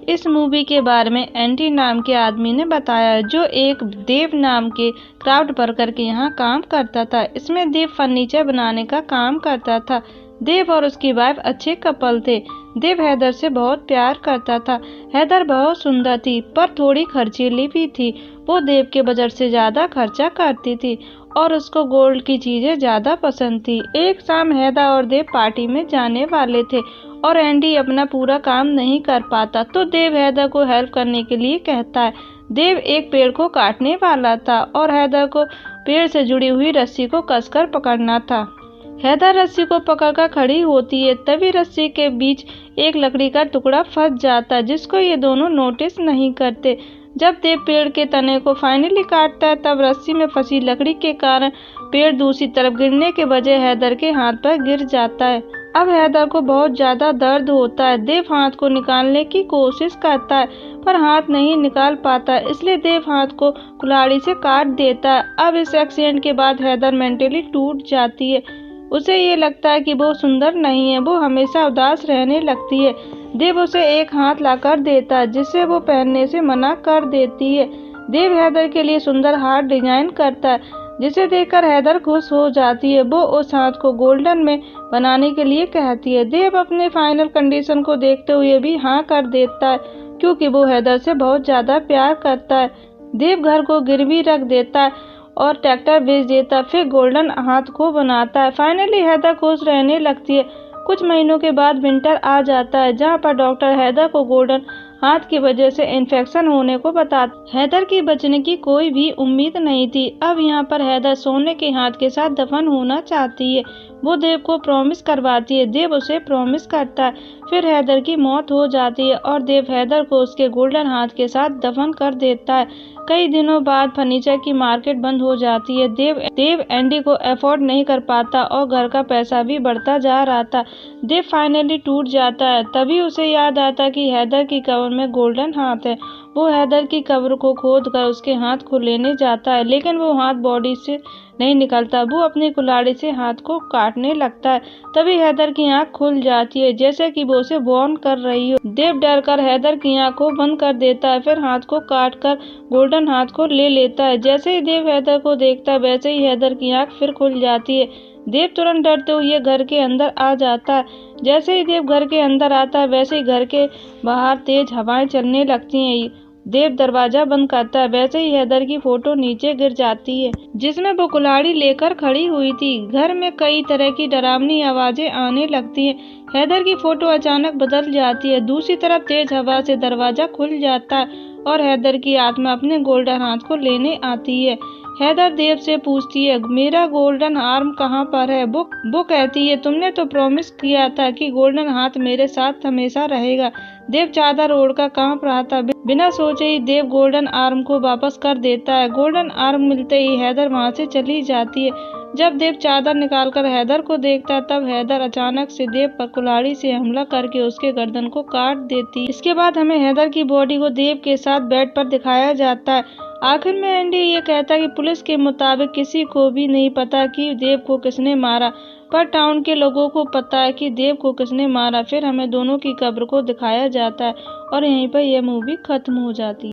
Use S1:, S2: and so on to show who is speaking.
S1: इस मूवी के बारे में एंडी नाम के आदमी ने बताया, जो एक देव नाम के क्राफ्ट वर्कर के यहाँ काम करता था। इसमें देव फर्नीचर बनाने का काम करता था। देव और उसकी वाइफ अच्छे कपल थे। देव हैदर से बहुत प्यार करता था। हैदर बहुत सुंदर थी, पर थोड़ी खर्चीली भी थी। वो देव के बजट से ज्यादा खर्चा करती थी और उसको गोल्ड की चीजें ज्यादा पसंद थी। एक शाम हैदर और देव पार्टी में जाने वाले थे और एंडी अपना पूरा काम नहीं कर पाता, तो देव हैदर को हेल्प करने के लिए कहता है। देव एक पेड़ को काटने वाला था और हैदर को पेड़ से जुड़ी हुई रस्सी को कसकर पकड़ना था। हैदर रस्सी को पकड़कर खड़ी होती है, तभी रस्सी के बीच एक लकड़ी का टुकड़ा फंस जाता है, जिसको ये दोनों नोटिस नहीं करते। जब देव पेड़ के तने को फाइनली काटता है, तब रस्सी में फंसी लकड़ी के कारण पेड़ दूसरी तरफ गिरने के बजाय हैदर के हाथ पर गिर जाता है। अब हैदर को बहुत ज्यादा दर्द होता है। देव हाथ को निकालने की कोशिश करता है, पर हाथ नहीं निकाल पाता, इसलिए देव हाथ को कुल्हाड़ी से काट देता है। अब इस एक्सीडेंट के बाद हैदर मेंटली टूट जाती है। उसे ये लगता है कि वो सुंदर नहीं है। वो हमेशा उदास रहने लगती है। देव उसे एक हाथ लाकर देता है, जिसे वो पहनने से मना कर देती है। देव हैदर के लिए सुंदर हाथ डिजाइन करता है, जिसे देखकर हैदर खुश हो जाती है। वो उस हाथ को गोल्डन में बनाने के लिए कहती है। देव अपने फाइनल कंडीशन को देखते हुए भी हाँ कर देता है, क्योंकि वो हैदर से बहुत ज्यादा प्यार करता है। देव घर को गिरवी रख देता है और ट्रैक्टर बेच देता है, फिर गोल्डन हाथ को बनाता है। फाइनली हैदर खुश रहने लगती है। कुछ महीनों के बाद विंटर आ जाता है, जहाँ पर डॉक्टर हैदर को गोल्डन हाथ की वजह से इन्फेक्शन होने को बताता। हैदर की बचने की कोई भी उम्मीद नहीं थी। अब यहाँ पर हैदर सोने के हाथ के साथ दफन होना चाहती है। वो देव को प्रॉमिस करवाती है। देव उसे प्रॉमिस करता है। फिर हैदर की मौत हो जाती है और देव हैदर को उसके गोल्डन हाथ के साथ दफन कर देता है। कई दिनों बाद फर्नीचर की मार्केट बंद हो जाती है। देव एंडी को अफोर्ड नहीं कर पाता और घर का पैसा भी बढ़ता जा रहा था। देव फाइनली टूट जाता है। तभी उसे याद आता कि हैदर की कब्र में गोल्डन हाथ है। वो हैदर की कब्र को खोद कर उसके हाथ को लेने जाता है, लेकिन वो हाथ बॉडी से नहीं निकलता। वो अपनी कुल्हाड़ी से हाथ को काटने लगता है। तभी हैदर की आंख खुल जाती है, जैसे कि वो उसे वार्न कर रही हो। देव डर कर हैदर की आंख को बंद कर देता है, फिर हाथ को काट कर गोल्डन हाथ को ले लेता है। जैसे ही देव हैदर को देखता है, वैसे ही हैदर की आंख फिर खुल जाती है। देव तुरंत डरते हुए घर के अंदर आ जाता है। जैसे ही देव घर के अंदर आता है, वैसे ही घर के बाहर तेज हवाएं चलने लगती हैं। देव दरवाजा बंद करता है, वैसे ही हैदर की फोटो नीचे गिर जाती है, जिसमें वो कुल्हाड़ी लेकर खड़ी हुई थी। घर में कई तरह की डरावनी आवाजें आने लगती हैं। हैदर की फोटो अचानक बदल जाती है। दूसरी तरफ तेज हवा से दरवाजा खुल जाता है और हैदर की आत्मा अपने गोल्डन हाथ को लेने आती है। हैदर देव से पूछती है, मेरा गोल्डन आर्म कहाँ पर है? वो कहती है, तुमने तो प्रॉमिस किया था कि गोल्डन हाथ मेरे साथ हमेशा रहेगा। देव चादर ओढ़कर कांप रहा था। बिना सोचे ही देव गोल्डन आर्म को वापस कर देता है। गोल्डन आर्म मिलते ही हैदर वहाँ से चली जाती है। जब देव चादर निकालकर हैदर को देखता है, तब हैदर अचानक से देव पर कुल्हाड़ी से हमला करके उसके गर्दन को काट देती है। इसके बाद हमें हैदर की बॉडी को देव के साथ बेड पर दिखाया जाता है। आखिर में एंडी ये कहता है कि पुलिस के मुताबिक किसी को भी नहीं पता कि देव को किसने मारा, पर टाउन के लोगों को पता है कि देव को किसने मारा। फिर हमें दोनों की कब्र को दिखाया जाता है और यहीं पर यह मूवी खत्म हो जाती है।